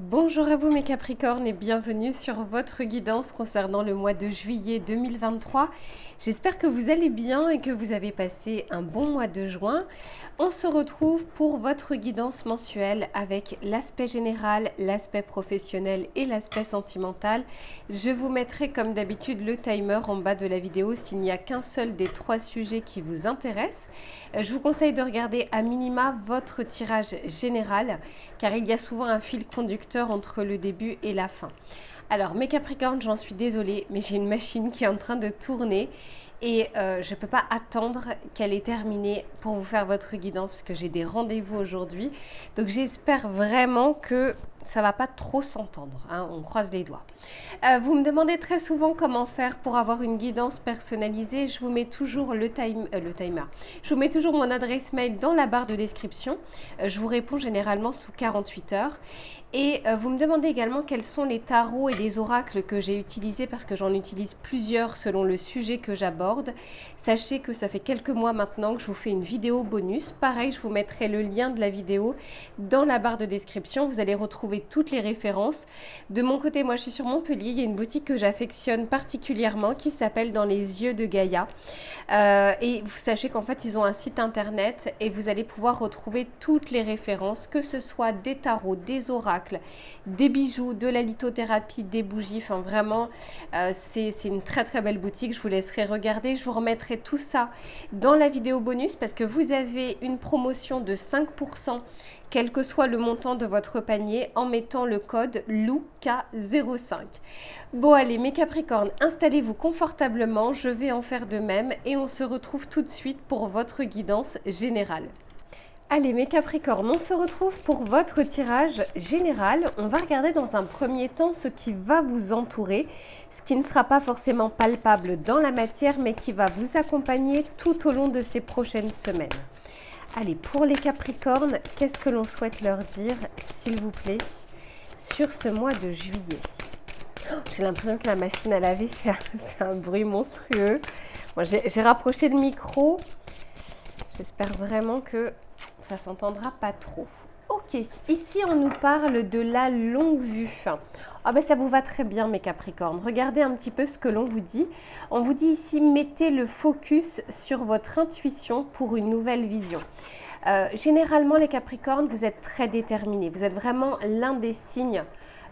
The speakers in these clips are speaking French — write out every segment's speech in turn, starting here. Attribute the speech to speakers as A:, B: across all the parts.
A: Bonjour à vous mes Capricornes et bienvenue sur votre guidance concernant le mois de juillet 2023. J'espère que vous allez bien et que vous avez passé un bon mois de juin. On se retrouve pour votre guidance mensuelle avec l'aspect général, l'aspect professionnel et l'aspect sentimental. Je vous mettrai comme d'habitude le timer en bas de la vidéo s'il n'y a qu'un seul des trois sujets qui vous intéressent. Je vous conseille de regarder à minima votre tirage général car il y a souvent un fil conducteur entre le début et la fin. Alors mes Capricornes, j'en suis désolée, mais j'ai une machine qui est en train de tourner et je ne peux pas attendre qu'elle ait terminé pour vous faire votre guidance parce que j'ai des rendez-vous aujourd'hui. Donc j'espère vraiment que ça va pas trop s'entendre, hein, on croise les doigts. Vous me demandez très souvent comment faire pour avoir une guidance personnalisée. Je vous mets toujours le timer. Je vous mets toujours mon adresse mail dans la barre de description. Je vous réponds généralement sous 48 heures. Et vous me demandez également quels sont les tarots et les oracles que j'ai utilisés parce que j'en utilise plusieurs selon le sujet que j'aborde. Sachez que ça fait quelques mois maintenant que je vous fais une vidéo bonus. Pareil, je vous mettrai le lien de la vidéo dans la barre de description. Vous allez retrouver toutes les références. De mon côté, moi je suis sur Montpellier. Il y a une boutique que j'affectionne particulièrement qui s'appelle Dans les yeux de Gaïa. Et vous sachez qu'en fait, ils ont un site internet et vous allez pouvoir retrouver toutes les références, que ce soit des tarots, des oracles, des bijoux, de la lithothérapie, des bougies. Enfin, vraiment, c'est une très très belle boutique. Je vous laisserai regarder. Je vous remettrai tout ça dans la vidéo bonus parce que vous avez une promotion de 5%, quel que soit le montant de votre panier, en mettant le code LOUK05. Bon allez, mes Capricornes, installez-vous confortablement, je vais en faire de même et on se retrouve tout de suite pour votre guidance générale. Allez mes Capricornes, on se retrouve pour votre tirage général. On va regarder dans un premier temps ce qui va vous entourer, ce qui ne sera pas forcément palpable dans la matière, mais qui va vous accompagner tout au long de ces prochaines semaines. Allez, pour les Capricornes, qu'est-ce que l'on souhaite leur dire, s'il vous plaît, sur ce mois de juillet? J'ai l'impression que la machine à laver fait un bruit monstrueux. Bon, j'ai rapproché le micro. J'espère vraiment que ça s'entendra pas trop. Ok, ici on nous parle de la longue vue. Ah ben ça vous va très bien mes Capricornes. Regardez un petit peu ce que l'on vous dit. On vous dit ici, mettez le focus sur votre intuition pour une nouvelle vision. Généralement les Capricornes, vous êtes très déterminés. Vous êtes vraiment l'un des signes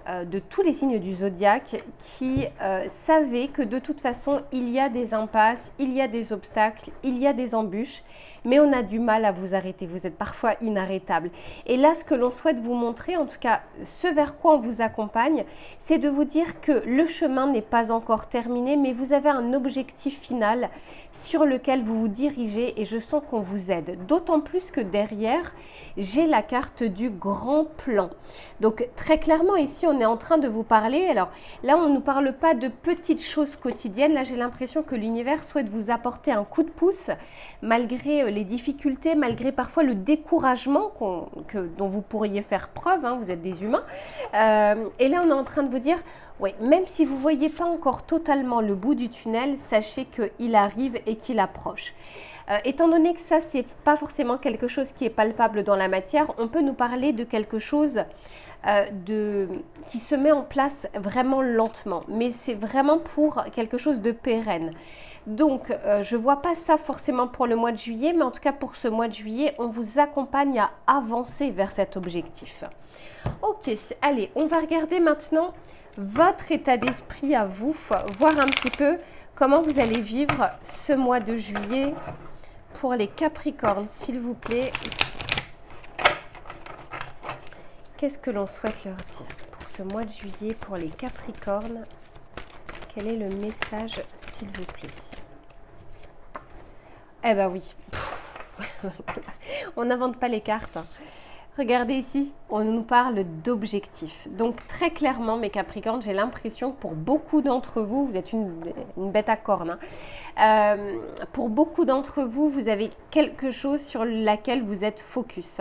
A: de tous les signes du zodiaque qui savaient que de toute façon il y a des impasses, il y a des obstacles, il y a des embûches, mais on a du mal à vous arrêter, vous êtes parfois inarrêtable. Et là, ce que l'on souhaite vous montrer, en tout cas ce vers quoi on vous accompagne, c'est de vous dire que le chemin n'est pas encore terminé, mais vous avez un objectif final sur lequel vous vous dirigez et je sens qu'on vous aide. D'autant plus que derrière, j'ai la carte du grand plan. Donc très clairement ici, on est en train de vous parler. Alors là, on ne nous parle pas de petites choses quotidiennes. Là, j'ai l'impression que l'univers souhaite vous apporter un coup de pouce malgré les difficultés, malgré parfois le découragement dont vous pourriez faire preuve, hein, vous êtes des humains. Et là, on est en train de vous dire, oui, même si vous ne voyez pas encore totalement le bout du tunnel, sachez qu'il arrive et qu'il approche. Étant donné que ça, c'est pas forcément quelque chose qui est palpable dans la matière, on peut nous parler de quelque chose qui se met en place vraiment lentement, mais c'est vraiment pour quelque chose de pérenne. Donc, je ne vois pas ça forcément pour le mois de juillet, mais en tout cas pour ce mois de juillet, on vous accompagne à avancer vers cet objectif. Ok, allez, on va regarder maintenant votre état d'esprit à vous, voir un petit peu comment vous allez vivre ce mois de juillet pour les Capricornes, s'il vous plaît. Qu'est-ce que l'on souhaite leur dire pour ce mois de juillet pour les Capricornes? Quel est le message, s'il vous plaît? Eh ben oui, on n'invente pas les cartes. Regardez ici, on nous parle d'objectifs. Donc très clairement, mes Capricornes, j'ai l'impression que pour beaucoup d'entre vous, vous êtes une bête à cornes. Hein. Pour beaucoup d'entre vous, vous avez quelque chose sur laquelle vous êtes focus.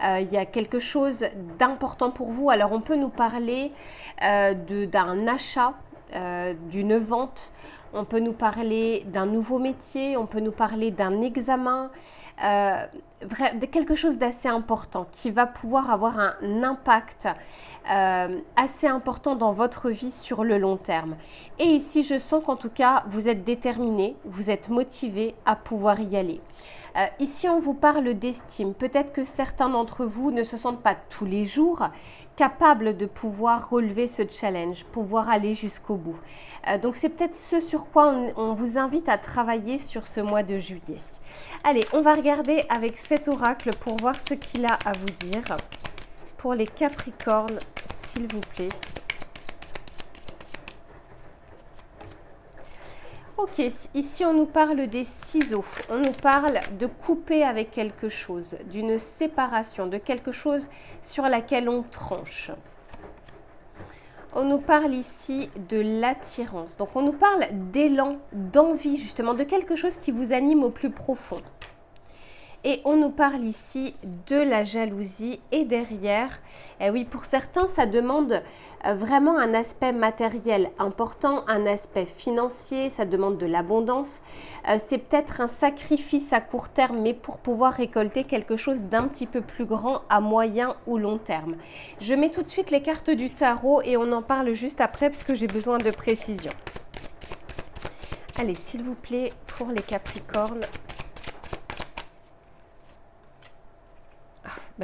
A: Il y a quelque chose d'important pour vous. Alors on peut nous parler d'un achat, d'une vente. On peut nous parler d'un nouveau métier, on peut nous parler d'un examen. quelque chose d'assez important qui va pouvoir avoir un impact assez important dans votre vie sur le long terme. Et ici, je sens qu'en tout cas, vous êtes déterminé, vous êtes motivé à pouvoir y aller. Ici, on vous parle d'estime. Peut-être que certains d'entre vous ne se sentent pas tous les jours capables de pouvoir relever ce challenge, pouvoir aller jusqu'au bout. Donc, c'est peut-être ce sur quoi on vous invite à travailler sur ce mois de juillet. Allez, on va regarder avec cet oracle pour voir ce qu'il a à vous dire. Pour les Capricornes, s'il vous plaît. Ok, ici on nous parle des ciseaux, on nous parle de couper avec quelque chose, d'une séparation, de quelque chose sur laquelle on tranche. On nous parle ici de l'attirance, donc on nous parle d'élan, d'envie justement, de quelque chose qui vous anime au plus profond. Et on nous parle ici de la jalousie et derrière, oui, pour certains, ça demande vraiment un aspect matériel important, un aspect financier, ça demande de l'abondance. C'est peut-être un sacrifice à court terme, mais pour pouvoir récolter quelque chose d'un petit peu plus grand à moyen ou long terme. Je mets tout de suite les cartes du tarot et on en parle juste après parce que j'ai besoin de précision. Allez, s'il vous plaît, pour les Capricornes.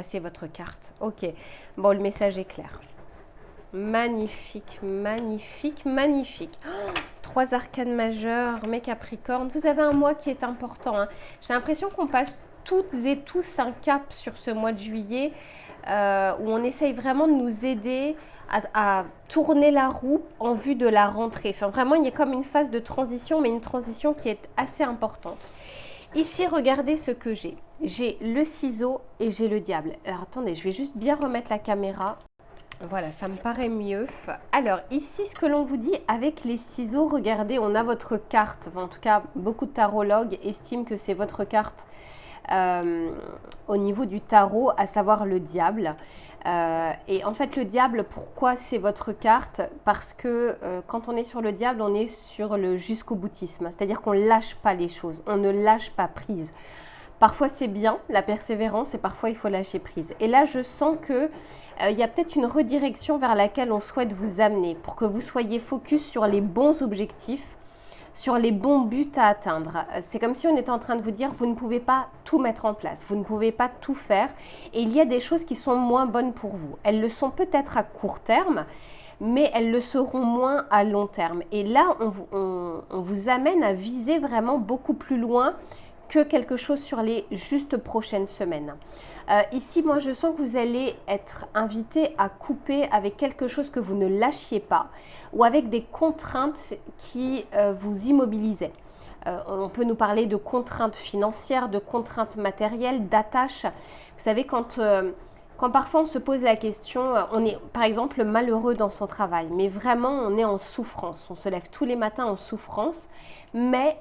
A: C'est votre carte. Ok. Bon, le message est clair. Magnifique, magnifique, magnifique. Oh, 3 arcanes majeures, mes Capricornes. Vous avez un mois qui est important. Hein. J'ai l'impression qu'on passe toutes et tous un cap sur ce mois de juillet où on essaye vraiment de nous aider à tourner la roue en vue de la rentrée. Enfin, vraiment, il y a comme une phase de transition, mais une transition qui est assez importante. Ici, regardez ce que j'ai. J'ai le ciseau et j'ai le diable. Alors, attendez, je vais juste bien remettre la caméra. Voilà, ça me paraît mieux. Alors, ici, ce que l'on vous dit avec les ciseaux, regardez, on a votre carte. Enfin, en tout cas, beaucoup de tarologues estiment que c'est votre carte au niveau du tarot, à savoir le diable. Et en fait, le diable, pourquoi c'est votre carte? Parce que quand on est sur le diable, on est sur le jusqu'au boutisme. C'est-à-dire qu'on ne lâche pas les choses, on ne lâche pas prise. Parfois, c'est bien, la persévérance, et parfois, il faut lâcher prise. Et là, je sens que il y a peut-être une redirection vers laquelle on souhaite vous amener pour que vous soyez focus sur les bons objectifs, sur les bons buts à atteindre. C'est comme si on était en train de vous dire, vous ne pouvez pas tout mettre en place, vous ne pouvez pas tout faire et il y a des choses qui sont moins bonnes pour vous. Elles le sont peut-être à court terme, mais elles le seront moins à long terme. Et là, on vous amène à viser vraiment beaucoup plus loin que quelque chose sur les justes prochaines semaines. Ici, moi, je sens que vous allez être invité à couper avec quelque chose que vous ne lâchiez pas ou avec des contraintes qui vous immobilisaient. On peut nous parler de contraintes financières, de contraintes matérielles, d'attaches. Vous savez, quand parfois on se pose la question, on est par exemple malheureux dans son travail, mais vraiment on est en souffrance. On se lève tous les matins en souffrance, mais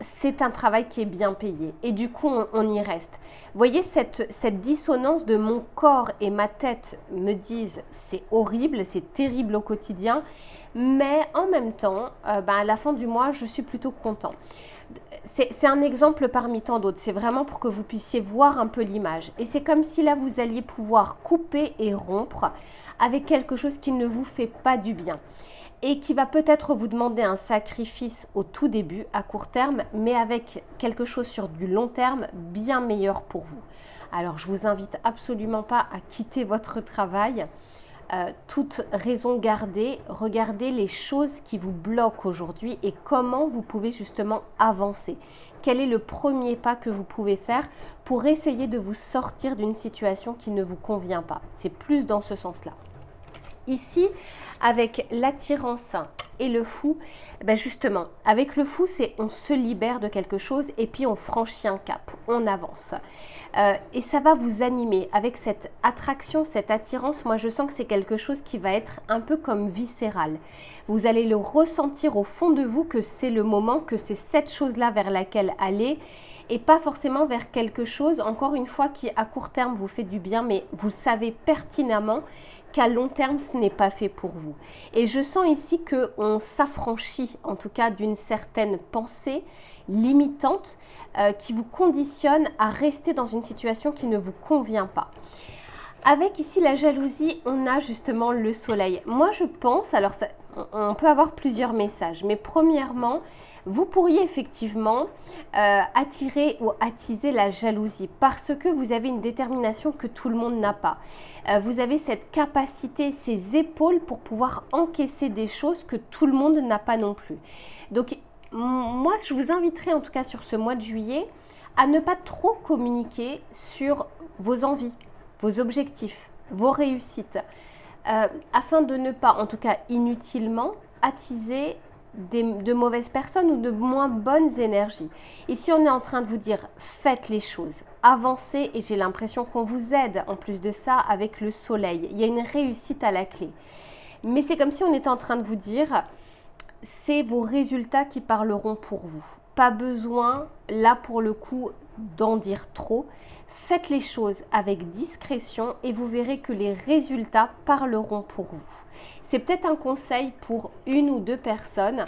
A: c'est un travail qui est bien payé et du coup on y reste. Vous voyez cette dissonance de mon corps et ma tête me disent c'est horrible, c'est terrible au quotidien, mais en même temps, à la fin du mois, je suis plutôt content. C'est un exemple parmi tant d'autres, c'est vraiment pour que vous puissiez voir un peu l'image. Et c'est comme si là vous alliez pouvoir couper et rompre avec quelque chose qui ne vous fait pas du bien. Et qui va peut-être vous demander un sacrifice au tout début, à court terme, mais avec quelque chose sur du long terme bien meilleur pour vous. Alors, je vous invite absolument pas à quitter votre travail. Toute raison gardée, regardez les choses qui vous bloquent aujourd'hui et comment vous pouvez justement avancer. Quel est le premier pas que vous pouvez faire pour essayer de vous sortir d'une situation qui ne vous convient pas? C'est plus dans ce sens-là. Ici, avec l'attirance et le fou, justement, avec le fou, c'est on se libère de quelque chose et puis on franchit un cap, on avance. Et ça va vous animer avec cette attraction, cette attirance. Moi, je sens que c'est quelque chose qui va être un peu comme viscéral. Vous allez le ressentir au fond de vous que c'est le moment, que c'est cette chose-là vers laquelle aller et pas forcément vers quelque chose, encore une fois, qui à court terme vous fait du bien, mais vous savez pertinemment qu'à long terme, ce n'est pas fait pour vous. Et je sens ici qu'on s'affranchit, en tout cas, d'une certaine pensée limitante qui vous conditionne à rester dans une situation qui ne vous convient pas. Avec ici la jalousie, on a justement le soleil. Moi, je pense, alors on peut avoir plusieurs messages, mais premièrement, vous pourriez effectivement attirer ou attiser la jalousie parce que vous avez une détermination que tout le monde n'a pas. Vous avez cette capacité, ces épaules pour pouvoir encaisser des choses que tout le monde n'a pas non plus. Donc, moi, je vous inviterai en tout cas sur ce mois de juillet à ne pas trop communiquer sur vos envies, vos objectifs, vos réussites, afin de ne pas, en tout cas inutilement, attiser de mauvaises personnes ou de moins bonnes énergies. Ici, on est en train de vous dire, faites les choses, avancez, et j'ai l'impression qu'on vous aide en plus de ça avec le soleil. Il y a une réussite à la clé. Mais c'est comme si on était en train de vous dire, c'est vos résultats qui parleront pour vous. Pas besoin, là pour le coup, d'en dire trop. Faites les choses avec discrétion et vous verrez que les résultats parleront pour vous. C'est peut-être un conseil pour une ou deux personnes,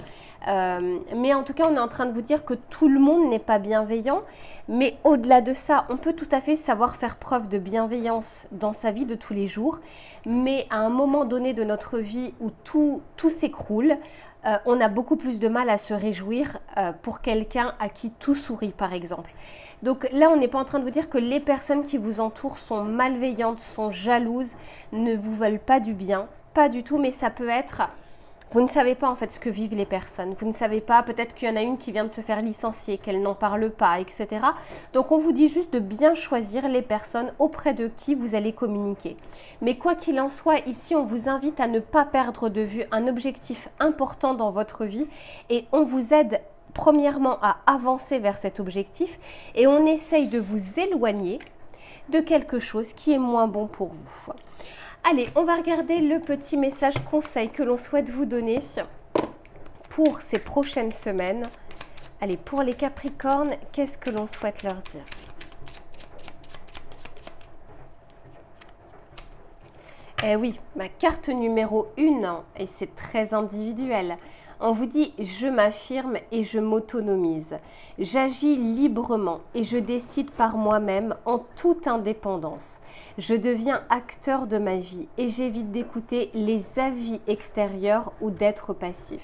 A: mais en tout cas, on est en train de vous dire que tout le monde n'est pas bienveillant. Mais au-delà de ça, on peut tout à fait savoir faire preuve de bienveillance dans sa vie de tous les jours. Mais à un moment donné de notre vie où tout s'écroule, on a beaucoup plus de mal à se réjouir pour quelqu'un à qui tout sourit, par exemple. Donc là, on n'est pas en train de vous dire que les personnes qui vous entourent sont malveillantes, sont jalouses, ne vous veulent pas du bien. Pas du tout, mais ça peut être, vous ne savez pas en fait ce que vivent les personnes. Vous ne savez pas, peut-être qu'il y en a une qui vient de se faire licencier, qu'elle n'en parle pas, etc. Donc on vous dit juste de bien choisir les personnes auprès de qui vous allez communiquer. Mais quoi qu'il en soit, ici on vous invite à ne pas perdre de vue un objectif important dans votre vie et on vous aide premièrement à avancer vers cet objectif et on essaye de vous éloigner de quelque chose qui est moins bon pour vous. Allez, on va regarder le petit message conseil que l'on souhaite vous donner pour ces prochaines semaines. Allez, pour les Capricornes, qu'est-ce que l'on souhaite leur dire? Eh oui, ma carte numéro 1, et c'est très individuel. On vous dit, je m'affirme et je m'autonomise. J'agis librement et je décide par moi-même en toute indépendance. Je deviens acteur de ma vie et j'évite d'écouter les avis extérieurs ou d'être passif.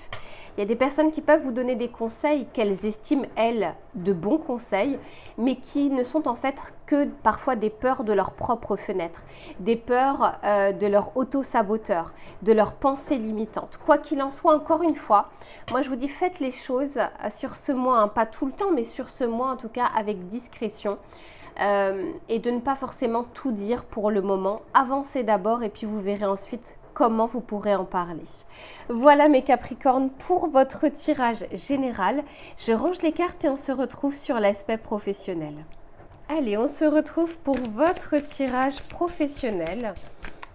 A: Il y a des personnes qui peuvent vous donner des conseils qu'elles estiment, elles, de bons conseils, mais qui ne sont en fait que parfois des peurs de leur propre fenêtre, des peurs de leur auto-saboteur, de leurs pensées limitantes. Quoi qu'il en soit, encore une fois, moi je vous dis faites les choses sur ce mois, hein, pas tout le temps, mais sur ce mois en tout cas avec discrétion. Et de ne pas forcément tout dire pour le moment. Avancez d'abord et puis vous verrez ensuite comment vous pourrez en parler. Voilà mes Capricornes pour votre tirage général. Je range les cartes et on se retrouve sur l'aspect professionnel. Allez, on se retrouve pour votre tirage professionnel.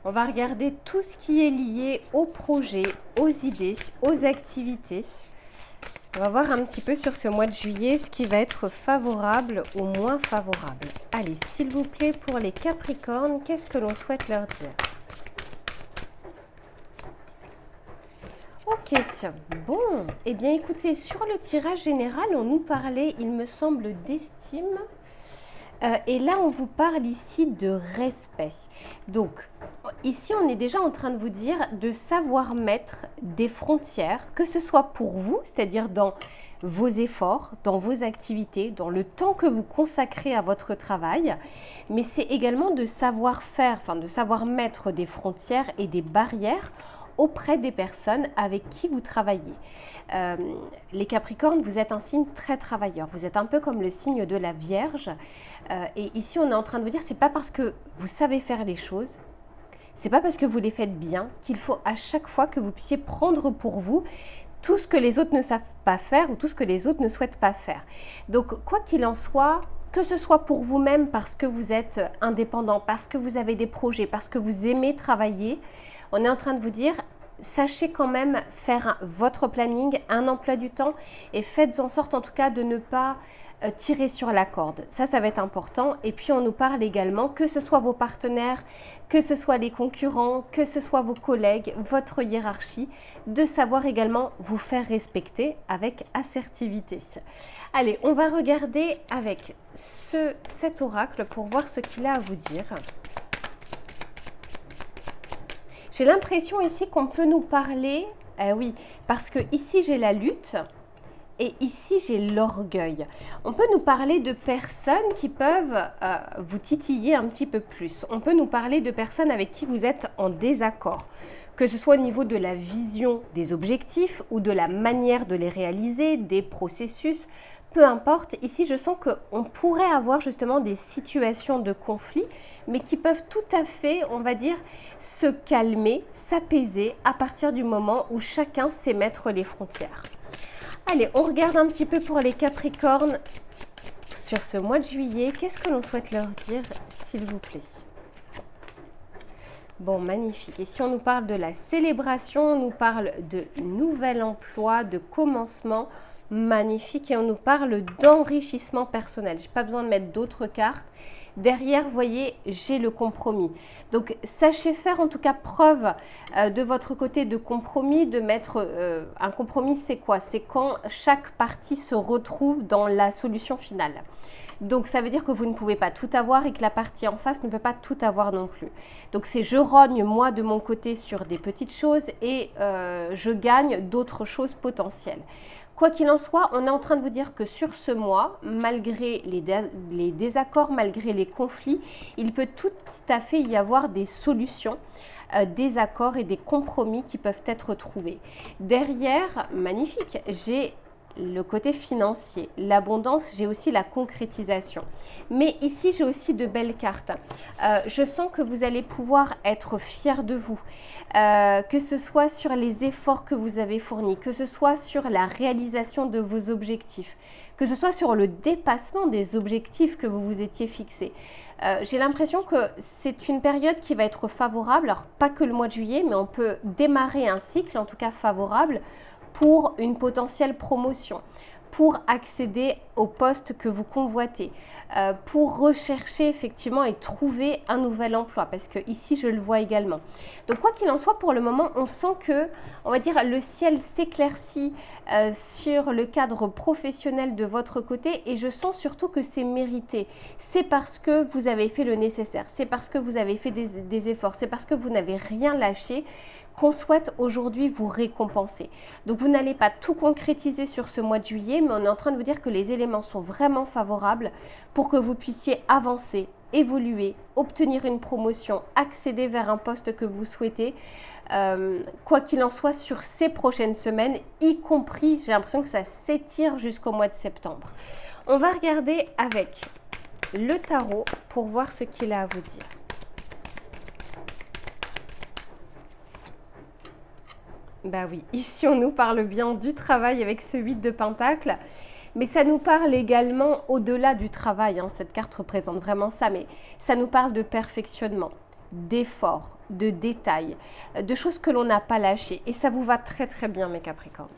A: On va regarder tout ce qui est lié au projet, aux idées, aux activités. On va voir un petit peu sur ce mois de juillet ce qui va être favorable ou moins favorable. Allez, s'il vous plaît, pour les Capricornes, qu'est-ce que l'on souhaite leur dire? Ok, bon, eh bien écoutez, sur le tirage général, on nous parlait, il me semble, d'estime. Et là, on vous parle ici de respect. Donc, ici, on est déjà en train de vous dire de savoir mettre des frontières, que ce soit pour vous, c'est-à-dire dans vos efforts, dans vos activités, dans le temps que vous consacrez à votre travail, mais c'est également de savoir faire, enfin de savoir mettre des frontières et des barrières auprès des personnes avec qui vous travaillez. Les Capricornes, vous êtes un signe très travailleur. Vous êtes un peu comme le signe de la Vierge. Et ici, on est en train de vous dire, c'est pas parce que vous savez faire les choses, c'est pas parce que vous les faites bien qu'il faut à chaque fois que vous puissiez prendre pour vous tout ce que les autres ne savent pas faire ou tout ce que les autres ne souhaitent pas faire. Donc, quoi qu'il en soit, que ce soit pour vous-même parce que vous êtes indépendant, parce que vous avez des projets, parce que vous aimez travailler, on est en train de vous dire, sachez quand même faire votre planning, un emploi du temps et faites en sorte en tout cas de ne pas tirer sur la corde. Ça va être important. Et puis on nous parle également, que ce soit vos partenaires, que ce soit les concurrents, que ce soit vos collègues, votre hiérarchie, de savoir également vous faire respecter avec assertivité. Allez, on va regarder avec cet oracle pour voir ce qu'il a à vous dire. J'ai l'impression ici qu'on peut nous parler, oui, parce que ici j'ai la lutte et ici j'ai l'orgueil. On peut nous parler de personnes qui peuvent vous titiller un petit peu plus. On peut nous parler de personnes avec qui vous êtes en désaccord, que ce soit au niveau de la vision des objectifs ou de la manière de les réaliser, des processus. Peu importe, ici je sens qu'on pourrait avoir justement des situations de conflit, mais qui peuvent tout à fait, on va dire, se calmer, s'apaiser à partir du moment où chacun sait mettre les frontières. Allez, on regarde un petit peu pour les Capricornes sur ce mois de juillet. Qu'est-ce que l'on souhaite leur dire, s'il vous plaît? Bon, magnifique. Et si on nous parle de la célébration, on nous parle de nouvel emploi, de commencement, magnifique. Et on nous parle d'enrichissement personnel. Je n'ai pas besoin de mettre d'autres cartes. Derrière, vous voyez, j'ai le compromis. Donc, sachez faire en tout cas preuve de votre côté de compromis, de mettre un compromis, c'est quoi? C'est quand chaque partie se retrouve dans la solution finale. Donc, ça veut dire que vous ne pouvez pas tout avoir et que la partie en face ne peut pas tout avoir non plus. Donc, c'est je rogne moi de mon côté sur des petites choses et je gagne d'autres choses potentielles. Quoi qu'il en soit, on est en train de vous dire que sur ce mois, malgré les désaccords, malgré les conflits, il peut tout à fait y avoir des solutions, des accords et des compromis qui peuvent être trouvés. Derrière, magnifique, j'ai le côté financier, l'abondance, j'ai aussi la concrétisation. Mais ici, j'ai aussi de belles cartes. Je sens que vous allez pouvoir être fiers de vous, que ce soit sur les efforts que vous avez fournis, que ce soit sur la réalisation de vos objectifs, que ce soit sur le dépassement des objectifs que vous vous étiez fixés. J'ai l'impression que c'est une période qui va être favorable, alors pas que le mois de juillet, mais on peut démarrer un cycle, en tout cas favorable, pour une potentielle promotion, pour accéder au poste que vous convoitez, pour rechercher effectivement et trouver un nouvel emploi, parce que ici je le vois également. Donc quoi qu'il en soit, pour le moment, on sent que, on va dire, le ciel s'éclaircit sur le cadre professionnel de votre côté et je sens surtout que c'est mérité. C'est parce que vous avez fait le nécessaire, c'est parce que vous avez fait des efforts, c'est parce que vous n'avez rien lâché qu'on souhaite aujourd'hui vous récompenser. Donc vous n'allez pas tout concrétiser sur ce mois de juillet, mais on est en train de vous dire que les éléments sont vraiment favorables pour que vous puissiez avancer, évoluer, obtenir une promotion, accéder vers un poste que vous souhaitez, quoi qu'il en soit sur ces prochaines semaines, y compris, j'ai l'impression que ça s'étire jusqu'au mois de septembre. On va regarder avec le tarot pour voir ce qu'il a à vous dire. Bah oui, ici on nous parle bien du travail avec ce 8 de Pentacle, mais ça nous parle également au-delà du travail, hein, cette carte représente vraiment ça, mais ça nous parle de perfectionnement, d'effort, de détails, de choses que l'on n'a pas lâchées. Et ça vous va très très bien mes Capricornes.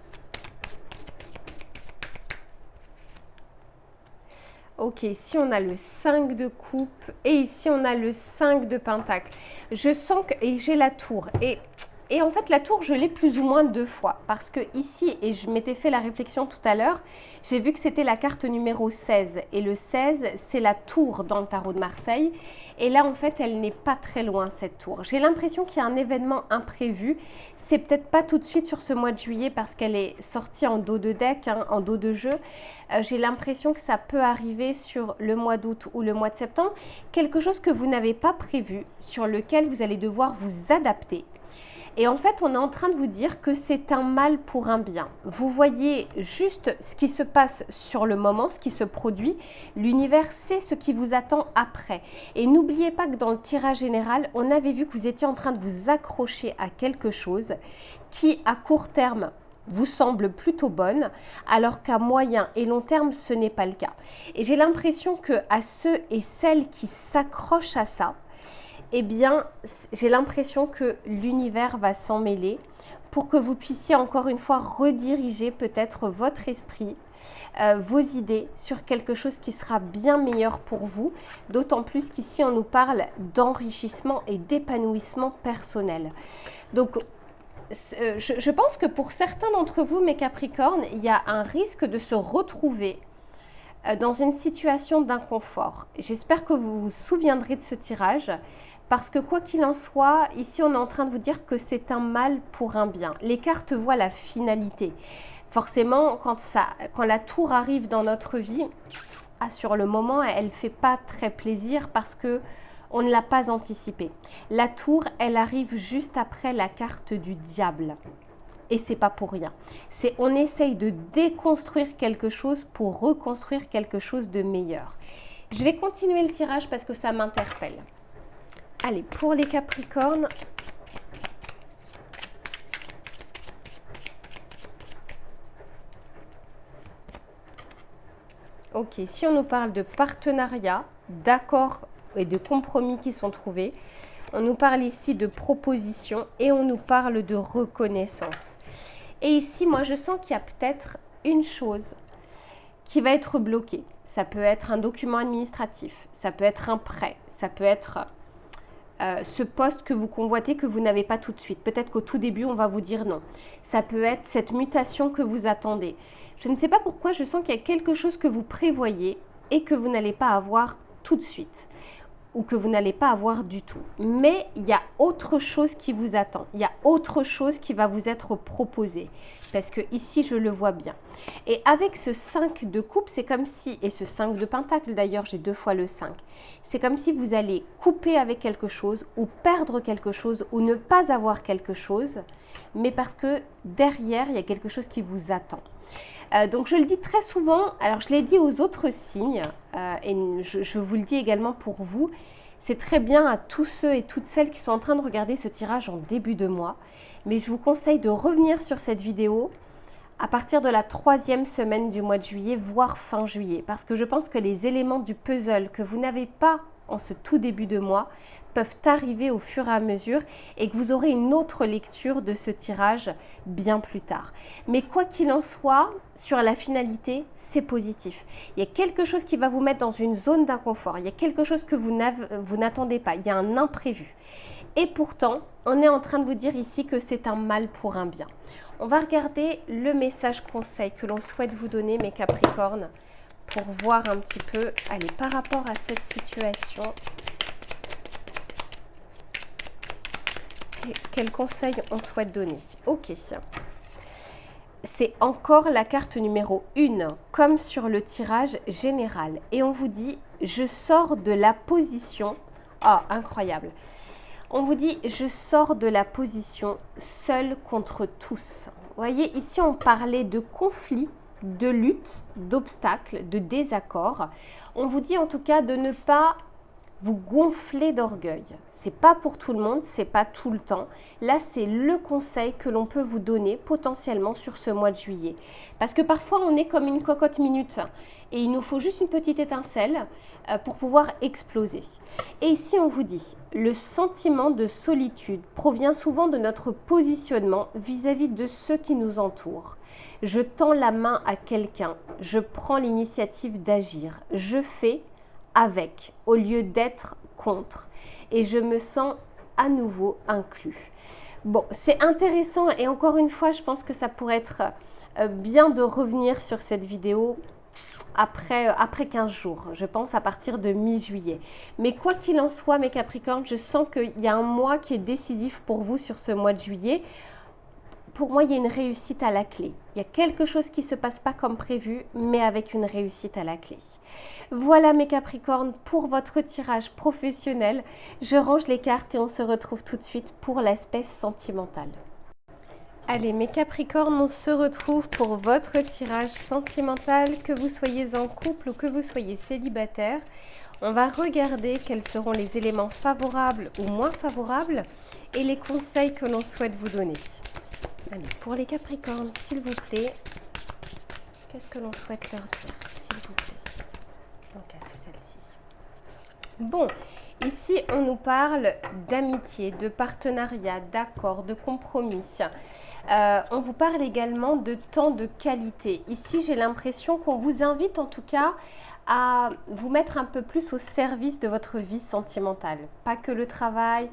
A: Ok, ici on a le 5 de coupe et ici on a le 5 de Pentacle. Je sens que, et j'ai la tour, et en fait, la tour, je l'ai plus ou moins 2 fois parce que ici, et je m'étais fait la réflexion tout à l'heure, j'ai vu que c'était la carte numéro 16. Et le 16, c'est la tour dans le tarot de Marseille. Et là, en fait, elle n'est pas très loin, cette tour. J'ai l'impression qu'il y a un événement imprévu. C'est peut-être pas tout de suite sur ce mois de juillet parce qu'elle est sortie en dos de deck, hein, en dos de jeu. J'ai l'impression que ça peut arriver sur le mois d'août ou le mois de septembre. Quelque chose que vous n'avez pas prévu, sur lequel vous allez devoir vous adapter. Et en fait, on est en train de vous dire que c'est un mal pour un bien. Vous voyez juste ce qui se passe sur le moment, ce qui se produit. L'univers sait ce qui vous attend après. Et n'oubliez pas que dans le tirage général, on avait vu que vous étiez en train de vous accrocher à quelque chose qui, à court terme, vous semble plutôt bonne, alors qu'à moyen et long terme, ce n'est pas le cas. Et j'ai l'impression qu'à ceux et celles qui s'accrochent à ça, eh bien, j'ai l'impression que l'univers va s'en mêler pour que vous puissiez encore une fois rediriger peut-être votre esprit, vos idées sur quelque chose qui sera bien meilleur pour vous, d'autant plus qu'ici on nous parle d'enrichissement et d'épanouissement personnel. Donc, je pense que pour certains d'entre vous, mes Capricornes, il y a un risque de se retrouver dans une situation d'inconfort. J'espère que vous vous souviendrez de ce tirage parce que quoi qu'il en soit, ici on est en train de vous dire que c'est un mal pour un bien. Les cartes voient la finalité. Forcément, quand la tour arrive dans notre vie, sur le moment, elle ne fait pas très plaisir parce que on ne l'a pas anticipé. La tour, elle arrive juste après la carte du diable. Et c'est pas pour rien. On essaye de déconstruire quelque chose pour reconstruire quelque chose de meilleur. Je vais continuer le tirage parce que ça m'interpelle. Allez, pour les Capricornes. Ok, si on nous parle de partenariat, d'accords et de compromis qui sont trouvés, on nous parle ici de propositions et on nous parle de reconnaissance. Et ici, moi, je sens qu'il y a peut-être une chose qui va être bloquée. Ça peut être un document administratif, ça peut être un prêt, ça peut être ce poste que vous convoitez que vous n'avez pas tout de suite. Peut-être qu'au tout début, on va vous dire non. Ça peut être cette mutation que vous attendez. Je ne sais pas pourquoi, je sens qu'il y a quelque chose que vous prévoyez et que vous n'allez pas avoir tout de suite ou que vous n'allez pas avoir du tout. Mais il y a autre chose qui vous attend. Il y a autre chose qui va vous être proposée. Parce que ici, je le vois bien. Et avec ce 5 de coupe, c'est comme si, et ce 5 de pentacle d'ailleurs, j'ai 2 fois le 5, c'est comme si vous allez couper avec quelque chose ou perdre quelque chose ou ne pas avoir quelque chose, mais parce que derrière, il y a quelque chose qui vous attend. Donc je le dis très souvent, alors je l'ai dit aux autres signes, et je vous le dis également pour vous, c'est très bien à tous ceux et toutes celles qui sont en train de regarder ce tirage en début de mois, mais je vous conseille de revenir sur cette vidéo à partir de la 3e semaine du mois de juillet, voire fin juillet, parce que je pense que les éléments du puzzle que vous n'avez pas en ce tout début de mois peuvent arriver au fur et à mesure et que vous aurez une autre lecture de ce tirage bien plus tard. Mais quoi qu'il en soit, sur la finalité, c'est positif. Il y a quelque chose qui va vous mettre dans une zone d'inconfort, il y a quelque chose que vous n'attendez pas, il y a un imprévu. Et pourtant, on est en train de vous dire ici que c'est un mal pour un bien. On va regarder le message conseil que l'on souhaite vous donner, mes Capricornes, pour voir un petit peu, allez, par rapport à cette situation, quel conseil on souhaite donner. Ok, c'est encore la carte numéro 1, comme sur le tirage général. Et on vous dit, je sors de la position, incroyable. On vous dit, je sors de la position seul contre tous. Vous voyez, ici, on parlait de conflit, de lutte, d'obstacles, de désaccords. On vous dit en tout cas de ne pas vous gonfler d'orgueil. C'est pas pour tout le monde, c'est pas tout le temps. Là, c'est le conseil que l'on peut vous donner potentiellement sur ce mois de juillet. Parce que parfois, on est comme une cocotte minute et il nous faut juste une petite étincelle pour pouvoir exploser. Et ici, on vous dit, le sentiment de solitude provient souvent de notre positionnement vis-à-vis de ceux qui nous entourent. Je tends la main à quelqu'un, je prends l'initiative d'agir, je fais avec au lieu d'être contre et je me sens à nouveau inclus. Bon, c'est intéressant et encore une fois, je pense que ça pourrait être bien de revenir sur cette vidéo après 15 jours, je pense à partir de mi-juillet. Mais quoi qu'il en soit, mes Capricornes, je sens qu'il y a un mois qui est décisif pour vous sur ce mois de juillet. Pour moi, il y a une réussite à la clé. Il y a quelque chose qui ne se passe pas comme prévu, mais avec une réussite à la clé. Voilà mes Capricornes pour votre tirage professionnel. Je range les cartes et on se retrouve tout de suite pour l'aspect sentimental. Allez mes Capricornes, on se retrouve pour votre tirage sentimental, que vous soyez en couple ou que vous soyez célibataire. On va regarder quels seront les éléments favorables ou moins favorables et les conseils que l'on souhaite vous donner. Allez, pour les Capricornes, s'il vous plaît, qu'est-ce que l'on souhaite leur dire, s'il vous plaît? Donc, c'est celle-ci. Bon, Ici, on nous parle d'amitié, de partenariat, d'accord, de compromis. On vous parle également de temps de qualité. Ici, j'ai l'impression qu'on vous invite en tout cas à vous mettre un peu plus au service de votre vie sentimentale. Pas que le travail,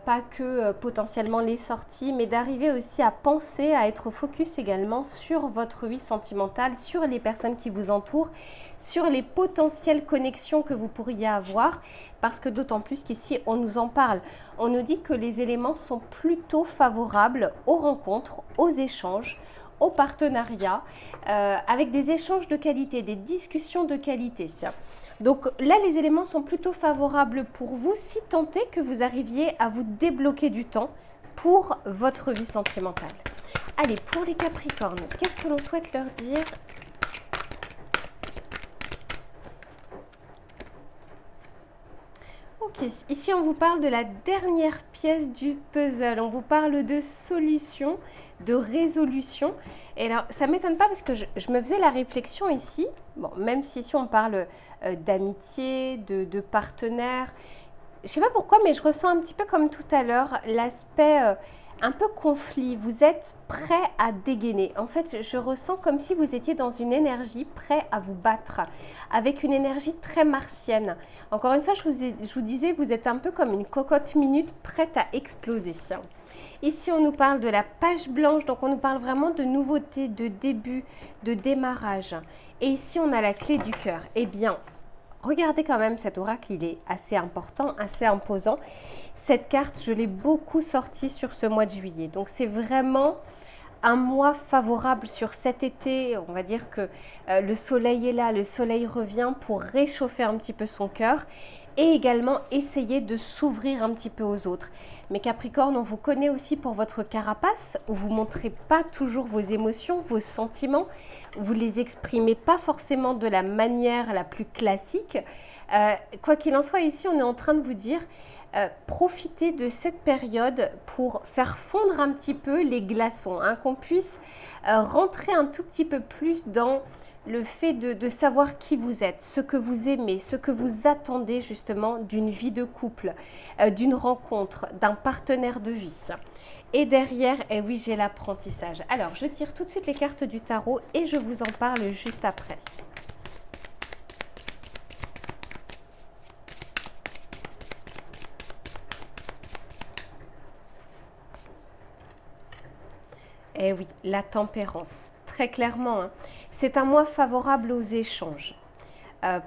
A: pas que potentiellement les sorties, mais d'arriver aussi à penser, à être focus également sur votre vie sentimentale, sur les personnes qui vous entourent, sur les potentielles connexions que vous pourriez avoir, parce que d'autant plus qu'ici, on nous en parle. On nous dit que les éléments sont plutôt favorables aux rencontres, aux échanges, au partenariat, avec des échanges de qualité, des discussions de qualité. Donc là, les éléments sont plutôt favorables pour vous si tant est que vous arriviez à vous débloquer du temps pour votre vie sentimentale. Allez, pour les Capricornes, qu'est-ce que l'on souhaite leur dire ? Ok, ici on vous parle de la dernière pièce du puzzle. On vous parle de solution, de résolution. Et alors, ça ne m'étonne pas parce que je me faisais la réflexion ici. Bon, même si ici on parle d'amitié, de partenaire. Je ne sais pas pourquoi, mais je ressens un petit peu comme tout à l'heure l'aspect un peu conflit. Vous êtes prêt à dégainer. En fait, je ressens comme si vous étiez dans une énergie prêt à vous battre, avec une énergie très martienne. Encore une fois, je vous disais, vous êtes un peu comme une cocotte minute prête à exploser. Ici, on nous parle de la page blanche, donc on nous parle vraiment de nouveauté, de début, de démarrage. Et ici, on a la clé du cœur. Eh bien, regardez quand même cet oracle, il est assez important, assez imposant. Cette carte, je l'ai beaucoup sortie sur ce mois de juillet. Donc, c'est vraiment un mois favorable sur cet été. On va dire que le soleil est là, le soleil revient pour réchauffer un petit peu son cœur et également essayer de s'ouvrir un petit peu aux autres. Mais Capricorne, on vous connaît aussi pour votre carapace, où vous ne montrez pas toujours vos émotions, vos sentiments, vous ne les exprimez pas forcément de la manière la plus classique. Quoi qu'il en soit, ici, on est en train de vous dire, profitez de cette période pour faire fondre un petit peu les glaçons, hein, qu'on puisse rentrer un tout petit peu plus dans le fait de savoir qui vous êtes, ce que vous aimez, ce que vous attendez justement d'une vie de couple, d'une rencontre, d'un partenaire de vie. Et derrière, eh oui, j'ai l'apprentissage. Alors, je tire tout de suite les cartes du tarot et je vous en parle juste après. Eh oui, la tempérance, très clairement, hein. C'est un mois favorable aux échanges,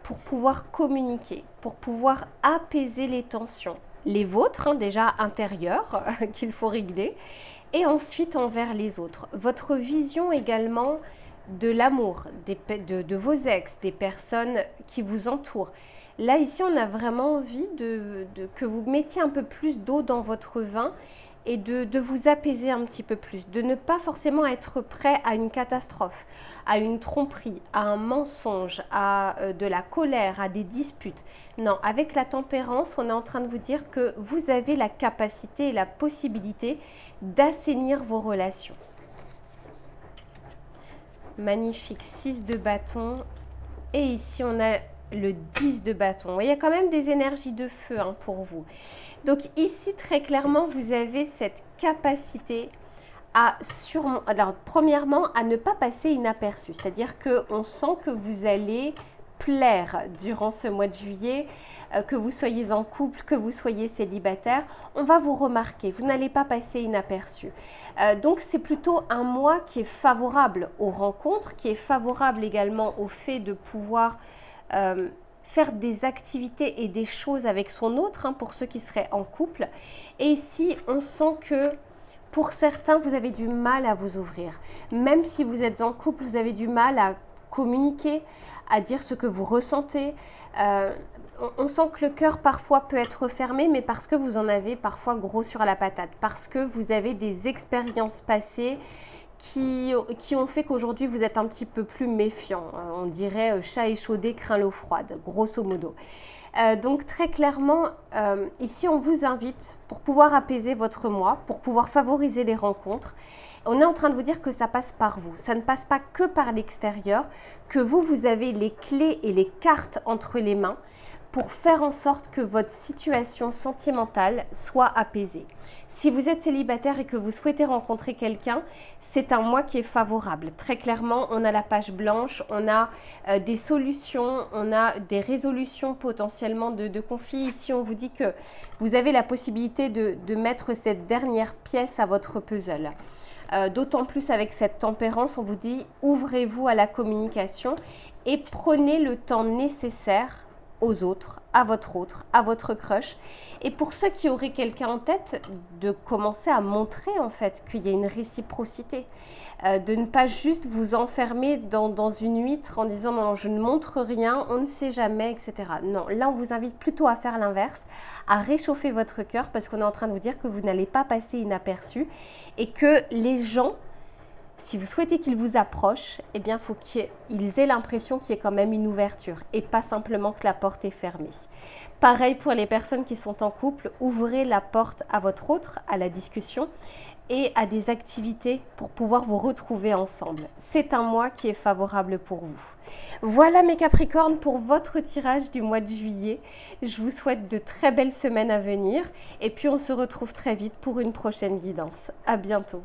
A: pour pouvoir communiquer, pour pouvoir apaiser les tensions. Les vôtres, hein, déjà intérieures, qu'il faut régler, et ensuite envers les autres. Votre vision également de l'amour, de vos ex, des personnes qui vous entourent. Là, ici, on a vraiment envie que vous mettiez un peu plus d'eau dans votre vin et de vous apaiser un petit peu plus, de ne pas forcément être prêt à une catastrophe, à une tromperie, à un mensonge, à de la colère, à des disputes. Non, avec la tempérance, on est en train de vous dire que vous avez la capacité et la possibilité d'assainir vos relations. Magnifique, 6 de bâton. Et ici, on a le 10 de bâton. Il y a quand même des énergies de feu, hein, pour vous. Donc ici, très clairement, vous avez cette capacité à alors, premièrement, à ne pas passer inaperçu. C'est-à-dire qu'on sent que vous allez plaire durant ce mois de juillet, que vous soyez en couple, que vous soyez célibataire. On va vous remarquer, vous n'allez pas passer inaperçu. Donc c'est plutôt un mois qui est favorable aux rencontres, qui est favorable également au fait de pouvoir faire des activités et des choses avec son autre, hein, pour ceux qui seraient en couple. Et ici, on sent que pour certains, vous avez du mal à vous ouvrir. Même si vous êtes en couple, vous avez du mal à communiquer, à dire ce que vous ressentez. On sent que le cœur parfois peut être fermé, mais parce que vous en avez parfois gros sur la patate, parce que vous avez des expériences passées qui ont fait qu'aujourd'hui vous êtes un petit peu plus méfiant. On dirait chat échaudé craint l'eau froide, grosso modo. Donc très clairement, ici on vous invite pour pouvoir apaiser votre moi, pour pouvoir favoriser les rencontres. On est en train de vous dire que ça passe par vous, ça ne passe pas que par l'extérieur, que vous avez les clés et les cartes entre les mains pour faire en sorte que votre situation sentimentale soit apaisée. Si vous êtes célibataire et que vous souhaitez rencontrer quelqu'un, c'est un mois qui est favorable. Très clairement, on a la page blanche, on a des solutions, on a des résolutions potentiellement de conflits. Ici, on vous dit que vous avez la possibilité de mettre cette dernière pièce à votre puzzle. D'autant plus avec cette tempérance, on vous dit ouvrez-vous à la communication et prenez le temps nécessaire aux autres, à votre crush. Et pour ceux qui auraient quelqu'un en tête, de commencer à montrer en fait qu'il y a une réciprocité. De ne pas juste vous enfermer dans une huître en disant non, je ne montre rien, on ne sait jamais, etc. Non, là on vous invite plutôt à faire l'inverse, à réchauffer votre cœur parce qu'on est en train de vous dire que vous n'allez pas passer inaperçu et que les gens, si vous souhaitez qu'ils vous approchent, eh bien, il faut qu'ils aient l'impression qu'il y ait quand même une ouverture et pas simplement que la porte est fermée. Pareil pour les personnes qui sont en couple, ouvrez la porte à votre autre, à la discussion et à des activités pour pouvoir vous retrouver ensemble. C'est un mois qui est favorable pour vous. Voilà mes Capricornes pour votre tirage du mois de juillet. Je vous souhaite de très belles semaines à venir et puis on se retrouve très vite pour une prochaine guidance. À bientôt.